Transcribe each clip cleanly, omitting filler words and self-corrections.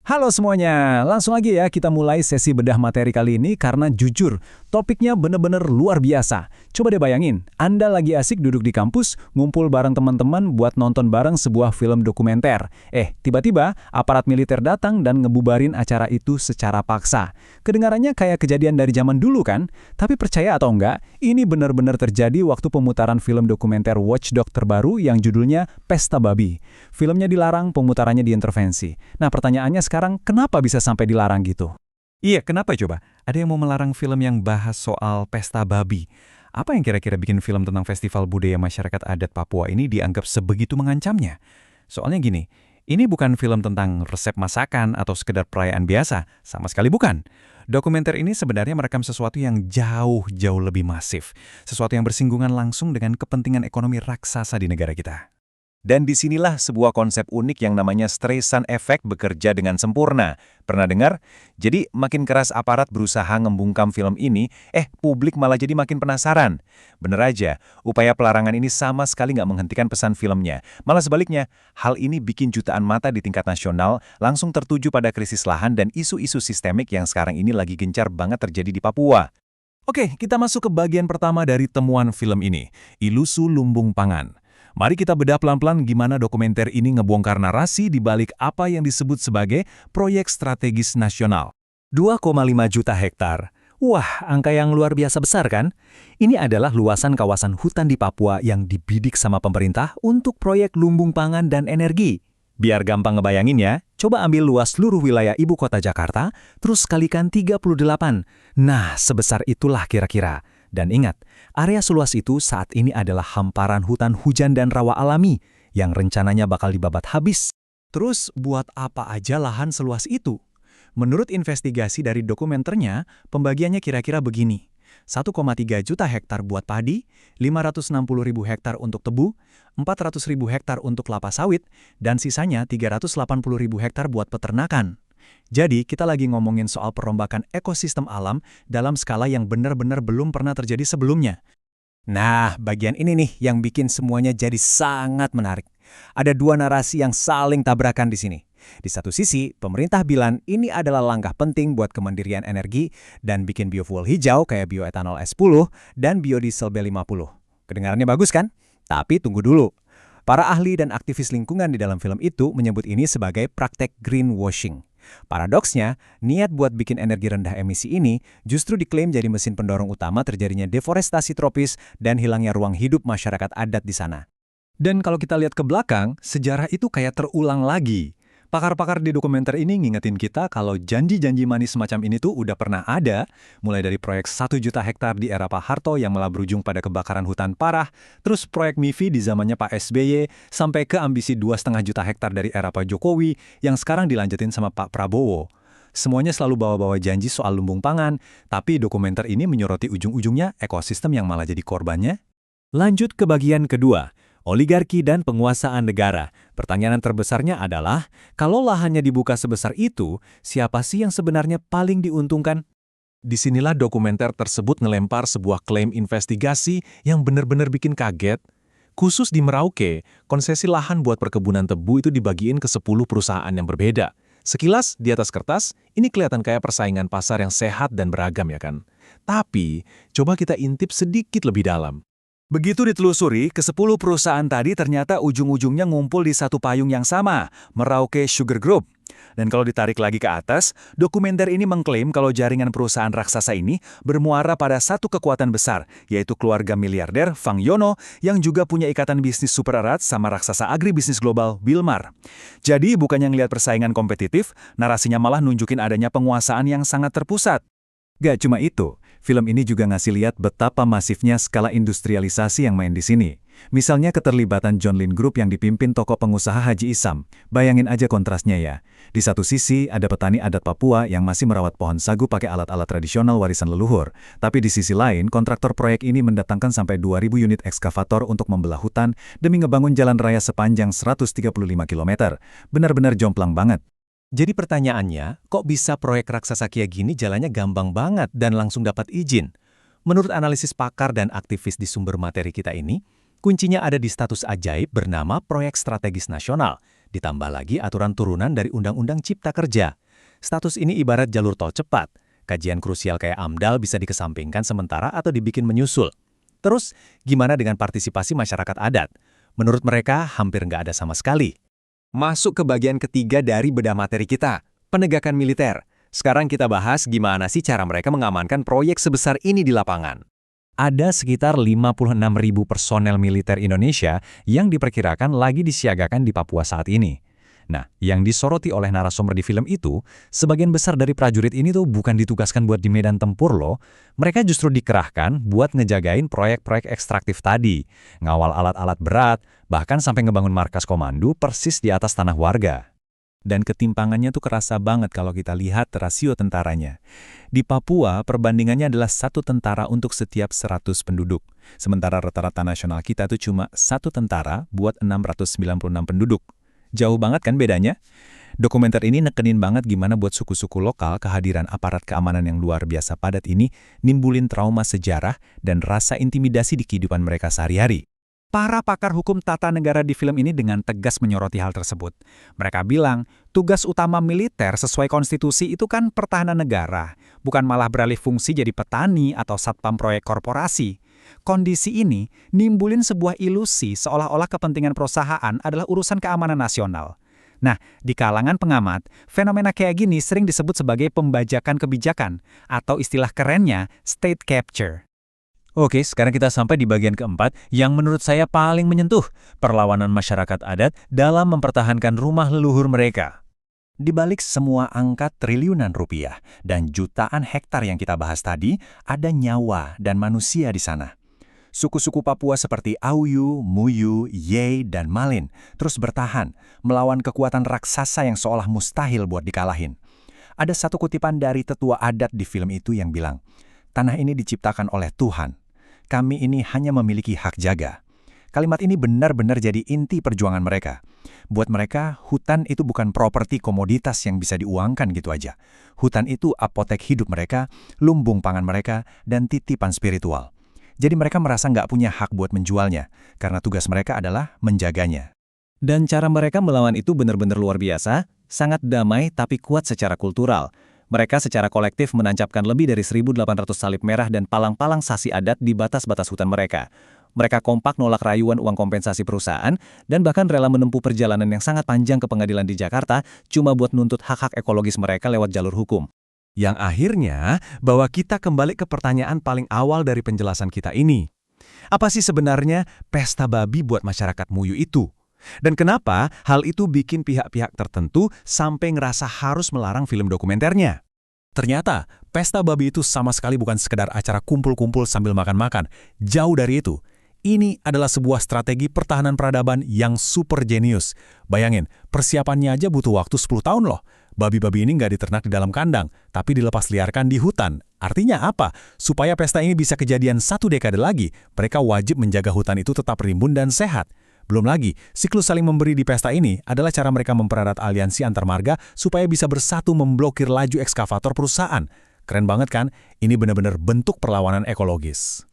Halo semuanya, langsung aja ya kita mulai sesi bedah materi kali ini karena jujur, topiknya bener-bener luar biasa. Coba deh bayangin, Anda lagi asik duduk di kampus, ngumpul bareng teman-teman buat nonton bareng sebuah film dokumenter. Tiba-tiba aparat militer datang dan ngebubarin acara itu secara paksa. Kedengarannya kayak kejadian dari zaman dulu kan? Tapi percaya atau enggak, ini bener-bener terjadi waktu pemutaran film dokumenter Watchdog terbaru yang judulnya Pesta Babi. Filmnya dilarang, pemutarannya diintervensi. Nah pertanyaannya sekarang, kenapa bisa sampai dilarang gitu? Iya, kenapa coba? Ada yang mau melarang film yang bahas soal pesta babi. Apa yang kira-kira bikin film tentang festival budaya masyarakat adat Papua ini dianggap sebegitu mengancamnya? Soalnya gini, ini bukan film tentang resep masakan atau sekedar perayaan biasa, sama sekali bukan. Dokumenter ini sebenarnya merekam sesuatu yang jauh-jauh lebih masif. Sesuatu yang bersinggungan langsung dengan kepentingan ekonomi raksasa di negara kita. Dan disinilah sebuah konsep unik yang namanya Streisand Effect bekerja dengan sempurna. Pernah dengar? Jadi makin keras aparat berusaha ngembungkam film ini, publik malah jadi makin penasaran. Bener aja, upaya pelarangan ini sama sekali nggak menghentikan pesan filmnya. Malah sebaliknya, hal ini bikin jutaan mata di tingkat nasional langsung tertuju pada krisis lahan dan isu-isu sistemik yang sekarang ini lagi gencar banget terjadi di Papua. Oke, kita masuk ke bagian pertama dari temuan film ini, Ilusu Lumbung Pangan. Mari kita bedah pelan-pelan gimana dokumenter ini ngebongkar narasi di balik apa yang disebut sebagai proyek strategis nasional. 2,5 juta hektar. Wah, angka yang luar biasa besar kan? Ini adalah luasan kawasan hutan di Papua yang dibidik sama pemerintah untuk proyek lumbung pangan dan energi. Biar gampang ngebayangin ya, coba ambil luas seluruh wilayah ibu kota Jakarta, terus kalikan 38. Nah, sebesar itulah kira-kira. Dan ingat, area seluas itu saat ini adalah hamparan hutan hujan dan rawa alami yang rencananya bakal dibabat habis. Terus buat apa aja lahan seluas itu? Menurut investigasi dari dokumenternya, pembagiannya kira-kira begini. 1,3 juta hektar buat padi, 560.000 hektar untuk tebu, 400.000 hektar untuk kelapa sawit, dan sisanya 380.000 hektar buat peternakan. Jadi, kita lagi ngomongin soal perombakan ekosistem alam dalam skala yang benar-benar belum pernah terjadi sebelumnya. Nah, bagian ini nih yang bikin semuanya jadi sangat menarik. Ada dua narasi yang saling tabrakan di sini. Di satu sisi, pemerintah bilang ini adalah langkah penting buat kemandirian energi dan bikin biofuel hijau kayak bioetanol S10 dan biodiesel B50. Kedengarannya bagus kan? Tapi tunggu dulu. Para ahli dan aktivis lingkungan di dalam film itu menyebut ini sebagai praktek greenwashing. Paradoksnya, niat buat bikin energi rendah emisi ini justru diklaim jadi mesin pendorong utama terjadinya deforestasi tropis dan hilangnya ruang hidup masyarakat adat di sana. Dan kalau kita lihat ke belakang, sejarah itu kayak terulang lagi. Pakar-pakar di dokumenter ini ngingetin kita kalau janji-janji manis semacam ini tuh udah pernah ada, mulai dari proyek 1 juta hektar di era Pak Harto yang malah berujung pada kebakaran hutan parah, terus proyek MIFI di zamannya Pak SBY, sampai ke ambisi 2,5 juta hektar dari era Pak Jokowi yang sekarang dilanjutin sama Pak Prabowo. Semuanya selalu bawa-bawa janji soal lumbung pangan, tapi dokumenter ini menyoroti ujung-ujungnya ekosistem yang malah jadi korbannya. Lanjut ke bagian kedua. Oligarki dan penguasaan negara. Pertanyaan terbesarnya adalah, kalau lahannya dibuka sebesar itu, siapa sih yang sebenarnya paling diuntungkan? Disinilah dokumenter tersebut ngelempar sebuah klaim investigasi yang benar-benar bikin kaget. Khusus di Merauke, konsesi lahan buat perkebunan tebu itu dibagiin ke 10 perusahaan yang berbeda. Sekilas, di atas kertas, ini kelihatan kayak persaingan pasar yang sehat dan beragam ya kan? Tapi, coba kita intip sedikit lebih dalam. Begitu ditelusuri, ke-10 perusahaan tadi ternyata ujung-ujungnya ngumpul di satu payung yang sama, Merauke Sugar Group. Dan kalau ditarik lagi ke atas, dokumenter ini mengklaim kalau jaringan perusahaan raksasa ini bermuara pada satu kekuatan besar, yaitu keluarga miliarder Fang Yono yang juga punya ikatan bisnis super erat sama raksasa agribisnis global Wilmar. Jadi bukannya ngelihat persaingan kompetitif, narasinya malah nunjukin adanya penguasaan yang sangat terpusat. Gak cuma itu, film ini juga ngasih lihat betapa masifnya skala industrialisasi yang main di sini. Misalnya keterlibatan John Lin Group yang dipimpin tokoh pengusaha Haji Isam. Bayangin aja kontrasnya ya. Di satu sisi ada petani adat Papua yang masih merawat pohon sagu pakai alat-alat tradisional warisan leluhur. Tapi di sisi lain, kontraktor proyek ini mendatangkan sampai 2.000 unit ekskavator untuk membelah hutan demi ngebangun jalan raya sepanjang 135 km. Benar-benar jomplang banget. Jadi pertanyaannya, kok bisa proyek raksasa kayak gini jalannya gampang banget dan langsung dapat izin? Menurut analisis pakar dan aktivis di sumber materi kita ini, kuncinya ada di status ajaib bernama Proyek Strategis Nasional. Ditambah lagi aturan turunan dari Undang-Undang Cipta Kerja. Status ini ibarat jalur tol cepat. Kajian krusial kayak AMDAL bisa dikesampingkan sementara atau dibikin menyusul. Terus, gimana dengan partisipasi masyarakat adat? Menurut mereka, hampir nggak ada sama sekali. Masuk ke bagian ketiga dari bedah materi kita, penegakan militer. Sekarang kita bahas gimana sih cara mereka mengamankan proyek sebesar ini di lapangan. Ada sekitar 56.000 personel militer Indonesia yang diperkirakan lagi disiagakan di Papua saat ini. Nah, yang disoroti oleh narasumber di film itu, sebagian besar dari prajurit ini tuh bukan ditugaskan buat di medan tempur loh. Mereka justru dikerahkan buat ngejagain proyek-proyek ekstraktif tadi, ngawal alat-alat berat, bahkan sampai ngebangun markas komando persis di atas tanah warga. Dan ketimpangannya tuh kerasa banget kalau kita lihat rasio tentaranya. Di Papua, perbandingannya adalah 1 tentara untuk setiap 100 penduduk. Sementara rata-rata nasional kita tuh cuma 1 tentara buat 696 penduduk. Jauh banget kan bedanya? Dokumenter ini nekenin banget gimana buat suku-suku lokal kehadiran aparat keamanan yang luar biasa padat ini nimbulin trauma sejarah dan rasa intimidasi di kehidupan mereka sehari-hari. Para pakar hukum tata negara di film ini dengan tegas menyoroti hal tersebut. Mereka bilang, tugas utama militer sesuai konstitusi itu kan pertahanan negara, bukan malah beralih fungsi jadi petani atau satpam proyek korporasi. Kondisi ini nimbulin sebuah ilusi seolah-olah kepentingan perusahaan adalah urusan keamanan nasional. Nah, di kalangan pengamat, fenomena kayak gini sering disebut sebagai pembajakan kebijakan, atau istilah kerennya, state capture. Oke, sekarang kita sampai di bagian keempat yang menurut saya paling menyentuh, perlawanan masyarakat adat dalam mempertahankan rumah leluhur mereka. Di balik semua angka triliunan rupiah dan jutaan hektar yang kita bahas tadi, ada nyawa dan manusia di sana. Suku-suku Papua seperti Auyu, Muyu, Ye, dan Malin terus bertahan, melawan kekuatan raksasa yang seolah mustahil buat dikalahin. Ada satu kutipan dari tetua adat di film itu yang bilang, "Tanah ini diciptakan oleh Tuhan. Kami ini hanya memiliki hak jaga." Kalimat ini benar-benar jadi inti perjuangan mereka. Buat mereka, hutan itu bukan properti komoditas yang bisa diuangkan gitu aja. Hutan itu apotek hidup mereka, lumbung pangan mereka, dan titipan spiritual. Jadi mereka merasa nggak punya hak buat menjualnya, karena tugas mereka adalah menjaganya. Dan cara mereka melawan itu benar-benar luar biasa, sangat damai tapi kuat secara kultural. Mereka secara kolektif menancapkan lebih dari 1.800 salib merah dan palang-palang sasi adat di batas-batas hutan mereka. Mereka kompak nolak rayuan uang kompensasi perusahaan dan bahkan rela menempuh perjalanan yang sangat panjang ke pengadilan di Jakarta cuma buat nuntut hak-hak ekologis mereka lewat jalur hukum. Yang akhirnya bawa kita kembali ke pertanyaan paling awal dari penjelasan kita ini. Apa sih sebenarnya pesta babi buat masyarakat Muyu itu? Dan kenapa hal itu bikin pihak-pihak tertentu sampai ngerasa harus melarang film dokumenternya? Ternyata, pesta babi itu sama sekali bukan sekedar acara kumpul-kumpul sambil makan-makan. Jauh dari itu. Ini adalah sebuah strategi pertahanan peradaban yang super jenius. Bayangin, persiapannya aja butuh waktu 10 tahun loh. Babi-babi ini nggak diternak di dalam kandang, tapi dilepas liarkan di hutan. Artinya apa? Supaya pesta ini bisa kejadian 1 dekade lagi, mereka wajib menjaga hutan itu tetap rimbun dan sehat. Belum lagi, siklus saling memberi di pesta ini adalah cara mereka mempererat aliansi antar marga supaya bisa bersatu memblokir laju ekskavator perusahaan. Keren banget kan? Ini benar-benar bentuk perlawanan ekologis.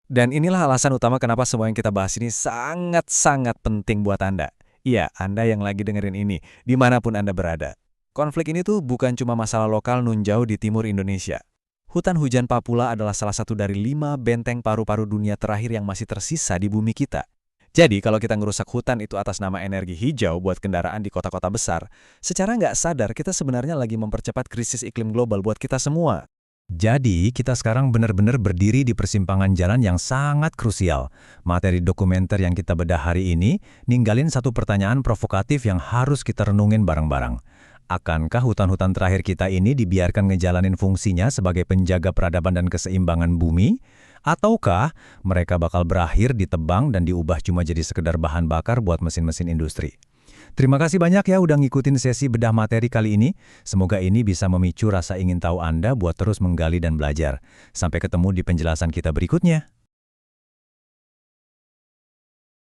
Dan inilah alasan utama kenapa semua yang kita bahas ini sangat-sangat penting buat Anda. Iya, Anda yang lagi dengerin ini, dimanapun Anda berada. Konflik ini tuh bukan cuma masalah lokal nun jauh di timur Indonesia. Hutan hujan Papua adalah salah satu dari 5 benteng paru-paru dunia terakhir yang masih tersisa di bumi kita. Jadi, kalau kita ngerusak hutan itu atas nama energi hijau buat kendaraan di kota-kota besar, secara nggak sadar kita sebenarnya lagi mempercepat krisis iklim global buat kita semua. Jadi, kita sekarang benar-benar berdiri di persimpangan jalan yang sangat krusial. Materi dokumenter yang kita bedah hari ini ninggalin satu pertanyaan provokatif yang harus kita renungin bareng-bareng. Akankah hutan-hutan terakhir kita ini dibiarkan ngejalanin fungsinya sebagai penjaga peradaban dan keseimbangan bumi? Ataukah mereka bakal berakhir ditebang dan diubah cuma jadi sekedar bahan bakar buat mesin-mesin industri? Terima kasih banyak ya udah ngikutin sesi bedah materi kali ini. Semoga ini bisa memicu rasa ingin tahu Anda buat terus menggali dan belajar. Sampai ketemu di penjelasan kita berikutnya.